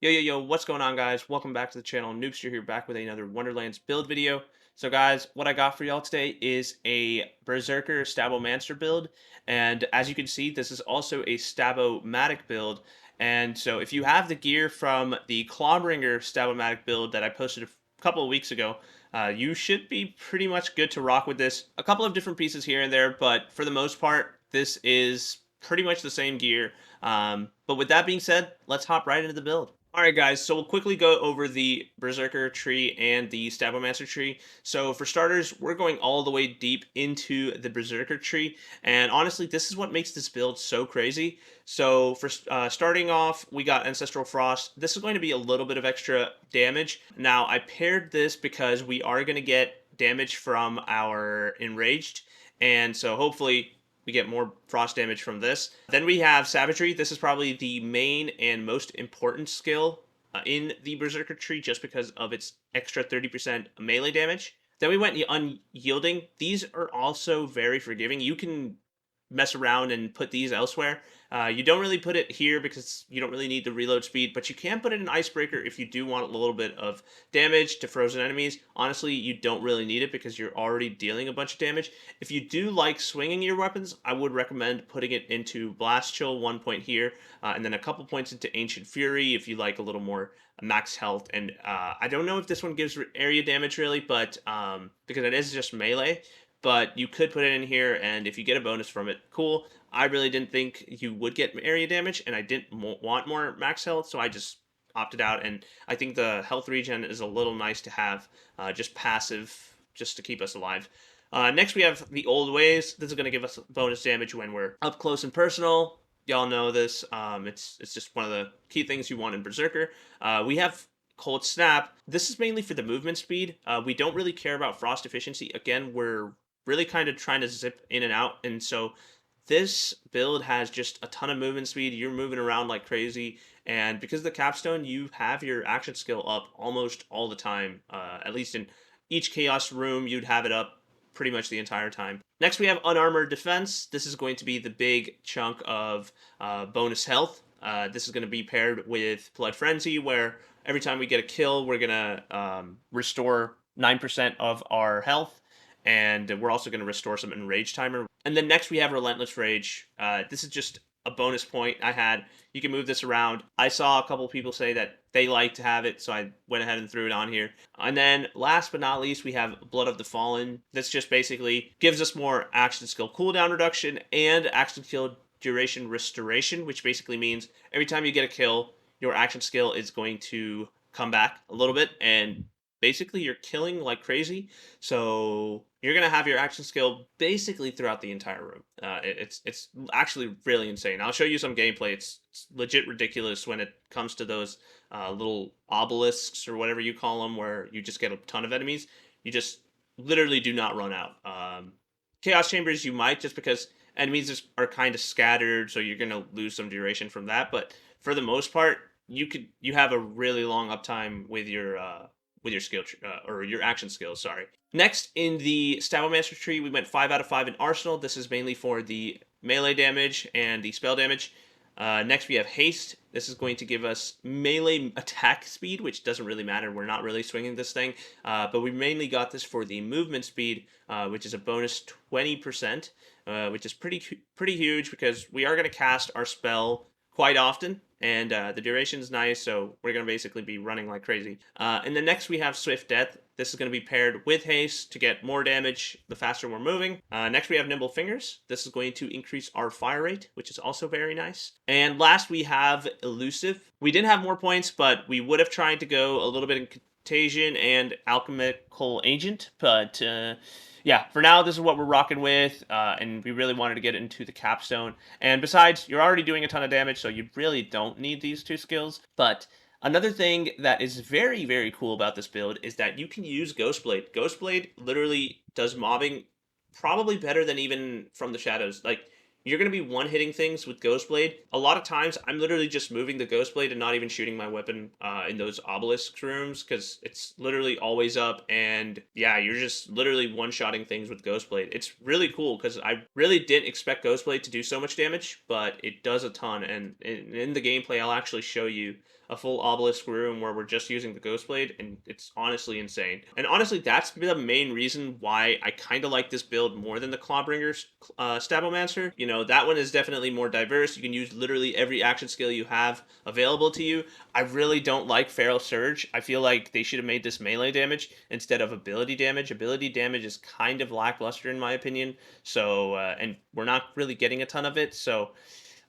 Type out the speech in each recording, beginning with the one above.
Yo, what's going on, guys? Welcome back to the channel. Noobster here, back with another Wonderlands build video. So, guys, what I got for y'all today is a BrrZerker Stabomancer build. And as you can see, this is also a Stab-o-matic build. And so, if you have the gear from the clawbringer Stab-o-matic build that I posted a couple of weeks ago, you should be pretty much good to rock with this. A couple of different pieces here and there, but for the most part, this is pretty much the same gear. But with that being said, let's hop right into the build. All right, guys, so we'll quickly go over the BrrZerker tree and the Stabomancer tree. So for starters, we're going all the way deep into the BrrZerker tree, and honestly, this is what makes this build so crazy. So for starting off, we got Ancestral Frost. This is going to be a little bit of extra damage. Now, I paired this because we are going to get damage from our Enraged, and so hopefully we get more frost damage from this. Then we have Savagery. This is probably the main and most important skill in the BrrZerker tree just because of its extra 30% melee damage. Then we went Unyielding. These are also very forgiving. You can mess around and put these elsewhere. You don't really put it here because you don't really need the reload speed, but you can put it in Icebreaker if you do want a little bit of damage to frozen enemies. Honestly, you don't really need it because you're already dealing a bunch of damage. If you do like swinging your weapons, I would recommend putting it into Blast Chill, 1 point here, and then a couple points into Ancient Fury if you like a little more max health. And I don't know if this one gives area damage really, but because it is just melee, but you could put it in here, and if you get a bonus from it, cool. I really didn't think you would get area damage, and I didn't want more max health, so I just opted out, and I think the health regen is a little nice to have, just passive, just to keep us alive. Next, we have the Old Ways. This is going to give us bonus damage when we're up close and personal. Y'all know this. It's just one of the key things you want in BrrZerker. We have Cold Snap. This is mainly for the movement speed. We don't really care about frost efficiency. Again, we're really kind of trying to zip in and out, and so this build has just a ton of movement speed. You're moving around like crazy, and because of the capstone, you have your action skill up almost all the time. At least in each chaos room, you'd have it up pretty much the entire time. Next, we have Unarmored Defense. This is going to be the big chunk of bonus health. This is going to be paired with Blood Frenzy, where every time we get a kill, we're going to restore 9% of our health, and we're also going to restore some Enrage timer. And then next we have Relentless Rage. This is just a bonus point I had. You can move this around. I saw a couple people say that they like to have it, so I went ahead and threw it on here. And then last but not least, we have Blood of the Fallen. This just basically gives us more action skill cooldown reduction and action skill duration restoration, which basically means every time you get a kill, your action skill is going to come back a little bit, and basically you're killing like crazy. So you're gonna have your action skill basically throughout the entire room. It's actually really insane. I'll show you some gameplay. It's legit ridiculous when it comes to those little obelisks or whatever you call them, where you just get a ton of enemies. You just literally do not run out. Chaos chambers you might, just because enemies are kind of scattered, so you're gonna lose some duration from that. But for the most part, you have a really long uptime with your skill or your action skills. Sorry. Next, in the Stabomancer tree, we went 5 out of 5 in Arsenal. This is mainly for the melee damage and the spell damage. Next, we have Haste. This is going to give us melee attack speed, which doesn't really matter. We're not really swinging this thing. But we mainly got this for the movement speed, which is a bonus 20%, which is pretty huge because we are going to cast our spell quite often, and the duration is nice, so we're going to basically be running like crazy. And then next we have Swift Death. This is going to be paired with Haste to get more damage the faster we're moving. Next we have Nimble Fingers. This is going to increase our fire rate, which is also very nice. And last we have Elusive. We didn't have more points, but we would have tried to go a little bit in Contagion and Alchemical Agent, but yeah, for now, this is what we're rocking with, and we really wanted to get into the capstone. And besides, you're already doing a ton of damage, so you really don't need these two skills. But another thing that is very, very cool about this build is that you can use Ghostblade. Ghostblade literally does mobbing probably better than even from the shadows. Like, you're going to be one-hitting things with Ghostblade. A lot of times, I'm literally just moving the Ghostblade and not even shooting my weapon in those obelisk rooms, because it's literally always up, and yeah, you're just literally one-shotting things with Ghostblade. It's really cool, because I really didn't expect Ghostblade to do so much damage, but it does a ton, and in the gameplay, I'll actually show you a full obelisk room where we're just using the Ghost Blade, and it's honestly insane. And honestly, that's the main reason why I kind of like this build more than the Clawbringer's Stabomancer. You know, that one is definitely more diverse. You can use literally every action skill you have available to you. I really don't like Feral Surge. I feel like they should have made this melee damage instead of ability damage. Ability damage is kind of lackluster in my opinion. So, and we're not really getting a ton of it. So,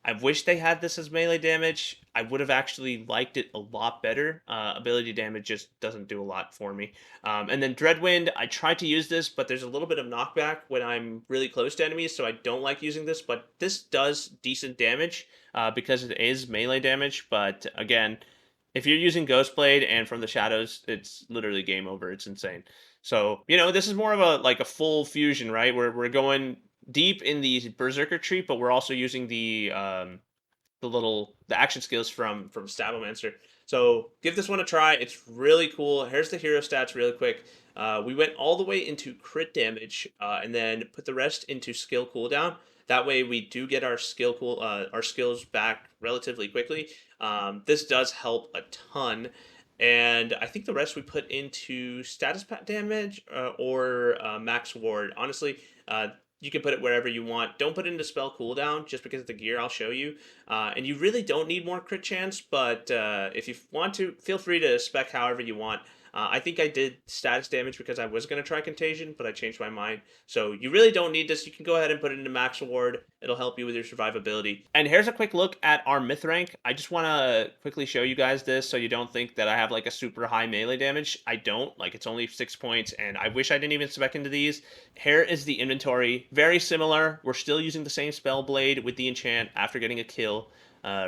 I wish they had this as melee damage. I would have actually liked it a lot better. Ability damage just doesn't do a lot for me. And then Dreadwind, I tried to use this, but there's a little bit of knockback when I'm really close to enemies, so I don't like using this. But this does decent damage because it is melee damage. But again, if you're using Ghostblade and from the shadows, it's literally game over. It's insane. So, you know, this is more of a like a full fusion, right? We're going deep in the Berserker tree, but we're also using the action skills from Stabomancer. So give this one a try. It's really cool. Here's the hero stats really quick. We went all the way into crit damage and then put the rest into skill cooldown. That way we do get our our skills back relatively quickly. This does help a ton. And I think the rest we put into status damage or max ward. Honestly, you can put it wherever you want. Don't put it into spell cooldown just because of the gear I'll show you. And you really don't need more crit chance, but if you want to, feel free to spec however you want. I think I did status damage because I was going to try Contagion, but I changed my mind. So you really don't need this. You can go ahead and put it into max award. It'll help you with your survivability. And here's a quick look at our myth rank. I just want to quickly show you guys this so you don't think that I have like a super high melee damage. I don't. Like, it's only 6 points, and I wish I didn't even spec into these. Here is the inventory. Very similar. We're still using the same spell blade with the enchant after getting a kill.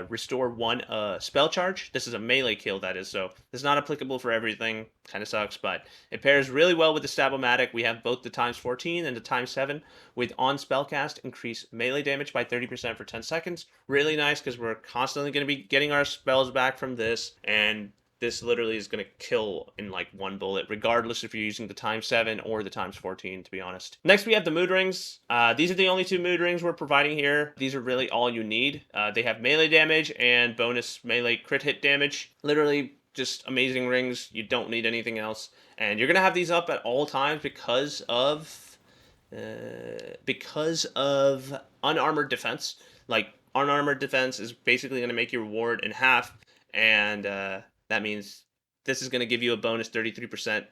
Restore 1 spell charge. This is a melee kill, that is, so this is not applicable for everything. Kind of sucks, but it pairs really well with the Stab-o-matic. We have both the ×14 and the ×7 with on spellcast increase melee damage by 30% for 10 seconds. Really nice because we're constantly going to be getting our spells back from this, and this literally is going to kill in like one bullet, regardless if you're using the ×7 or the ×14, to be honest. Next, we have the mood rings. These are the only 2 mood rings we're providing here. These are really all you need. They have melee damage and bonus melee crit hit damage. Literally just amazing rings. You don't need anything else. And you're going to have these up at all times because of unarmored defense. Like, unarmored defense is basically going to make your ward in half, and that means this is going to give you a bonus 33%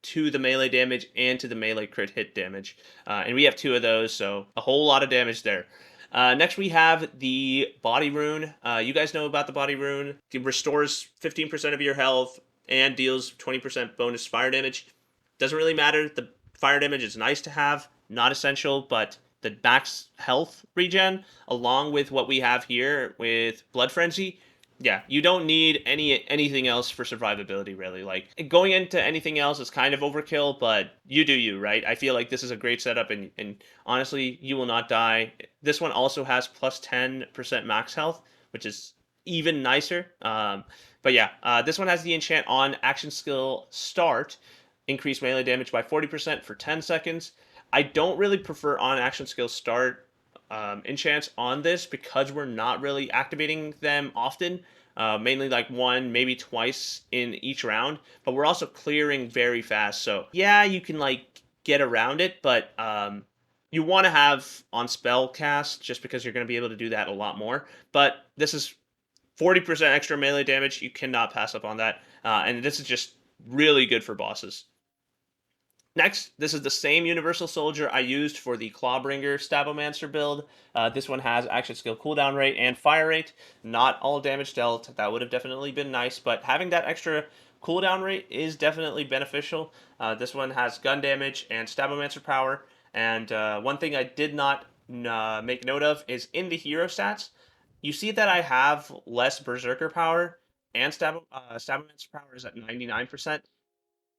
to the melee damage and to the melee crit hit damage. And we have 2 of those, so a whole lot of damage there. Next, we have the body rune. You guys know about the body rune. It restores 15% of your health and deals 20% bonus fire damage. Doesn't really matter. The fire damage is nice to have, not essential, but the max health regen, along with what we have here with Blood Frenzy, yeah, you don't need anything else for survivability, really. Like, going into anything else is kind of overkill, but you do you, right? I feel like this is a great setup, and honestly, you will not die. This one also has plus 10% max health, which is even nicer. But yeah, this one has the enchant on action skill start, increase melee damage by 40% for 10 seconds. I don't really prefer on action skill start enchants on this because we're not really activating them often. Mainly like 1, maybe twice in each round, but we're also clearing very fast. So yeah, you can like get around it, but you want to have on spell cast just because you're going to be able to do that a lot more. But this is 40% extra melee damage. You cannot pass up on that, and this is just really good for bosses. Next, this is the same Universal Soldier I used for the Clawbringer Stabomancer build. This one has action skill cooldown rate and fire rate. Not all damage dealt. That would have definitely been nice, but having that extra cooldown rate is definitely beneficial. This one has gun damage and Stabomancer power. And one thing I did not make note of is in the hero stats, you see that I have less Berserker power, and Stabomancer power is at 99%.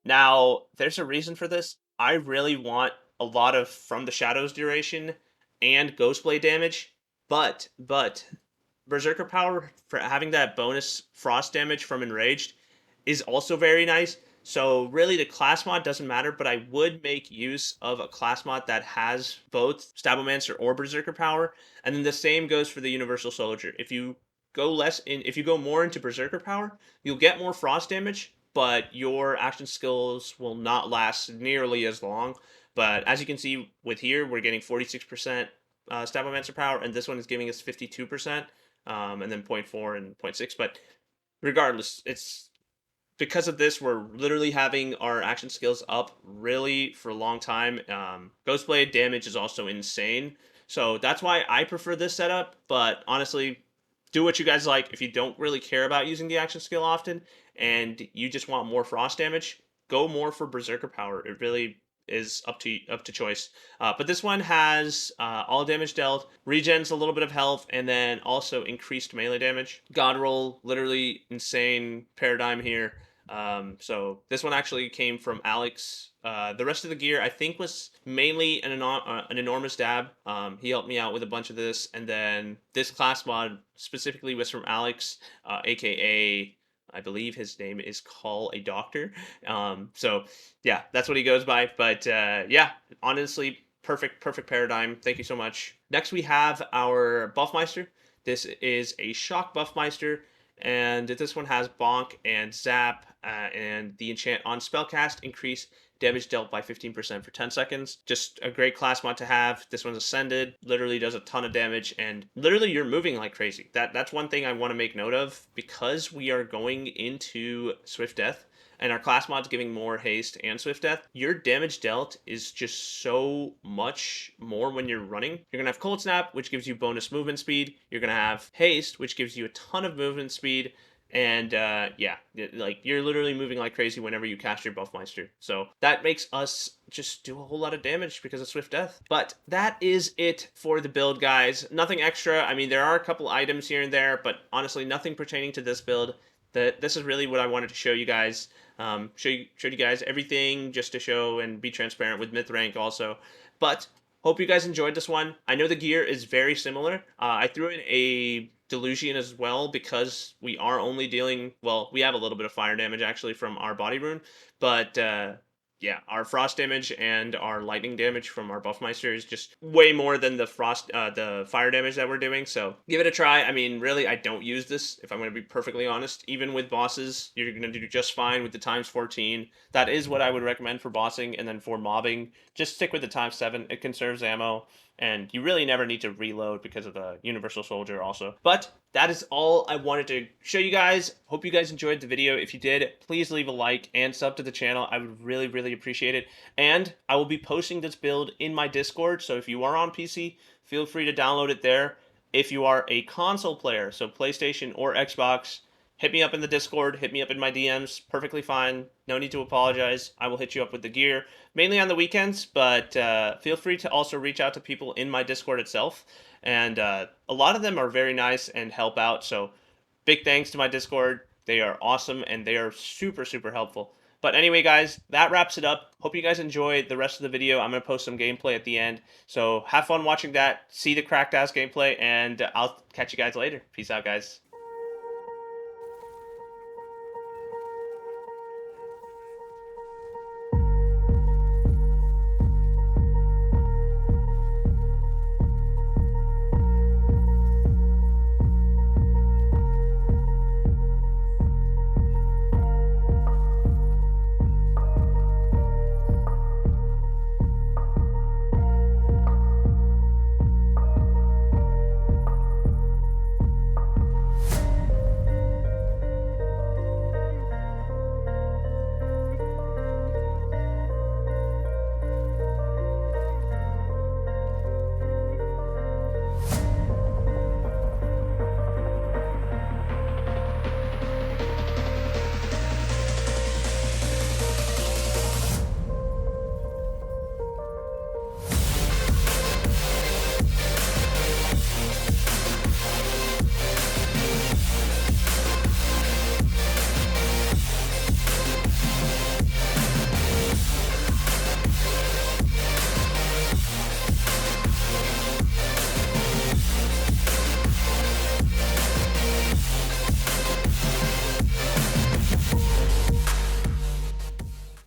Now, there's a reason for this. I really want a lot of From the Shadows duration and Ghostblade damage, but Berserker power for having that bonus frost damage from Enraged is also very nice. So really the class mod doesn't matter, but I would make use of a class mod that has both Stabomancer or Berserker power. And then the same goes for the Universal Soldier. If you go less in, if you go more into berserker power, you'll get more frost damage, but your action skills will not last nearly as long. But as you can see with here, we're getting 46% Stabomancer power, and this one is giving us 52%, and then 0.4 and 0.6. But regardless, it's because of this, we're literally having our action skills up really for a long time. Ghostblade damage is also insane. So that's why I prefer this setup. But honestly, do what you guys like. If you don't really care about using the action skill often and you just want more frost damage, go more for Berserker power. It really is up to choice. But this one has all damage dealt, regens a little bit of health, and then also increased melee damage. God roll, literally insane paradigm here. So this one actually came from Alex. The rest of the gear I think was mainly an enormous dab. He helped me out with a bunch of this, and then this class mod specifically was from Alex, aka I believe his name is CallADoctor. So yeah, that's what he goes by. But yeah, honestly, perfect paradigm. Thank you so much. Next we have our Buffmeister. This is a shock Buffmeister, and this one has bonk and zap, and the enchant on spellcast increase damage dealt by 15% for 10 seconds. Just a great class mod to have. This one's ascended, literally does a ton of damage, and literally you're moving like crazy. That's one thing I want to make note of, because we are going into Swift Death and our class mod's giving more haste and swift death. Your damage dealt is just so much more when you're running. You're gonna have cold snap, which gives you bonus movement speed. You're gonna have haste, which gives you a ton of movement speed. And yeah, like you're literally moving like crazy whenever you cast your Buffmeister. So that makes us just do a whole lot of damage because of Swift Death. But that is it for the build, guys. Nothing extra. I mean, there are a couple items here and there, but honestly, nothing pertaining to this build. This is really what I wanted to show you guys. Showed you guys everything just to show and be transparent with myth rank also. But hope you guys enjoyed this one. I know the gear is very similar. I threw in a Delusion as well because we are only dealing, well, we have a little bit of fire damage actually from our body rune, but yeah, our frost damage and our lightning damage from our Buffmeister is just way more than the fire damage that we're doing. So give it a try. I mean, really, I don't use this, if I'm going to be perfectly honest. Even with bosses, you're going to do just fine with the times 14. That is what I would recommend for bossing, and then for mobbing, just stick with the times 7. It conserves ammo, and you really never need to reload because of the Universal Soldier also. But that is all I wanted to show you guys. Hope you guys enjoyed the video. If you did, please leave a like and sub to the channel. I would really appreciate it. And I will be posting this build in my Discord, so if you are on PC, feel free to download it there. If you are a console player, so PlayStation or Xbox, hit me up in the Discord, hit me up in my DMs, perfectly fine. No need to apologize. I will hit you up with the gear, mainly on the weekends, but feel free to also reach out to people in my Discord itself. And a lot of them are very nice and help out, so big thanks to my Discord. They are awesome, and they are super helpful. But anyway, guys, that wraps it up. Hope you guys enjoyed the rest of the video. I'm going to post some gameplay at the end, so have fun watching that. See the cracked ass gameplay, and I'll catch you guys later. Peace out, guys.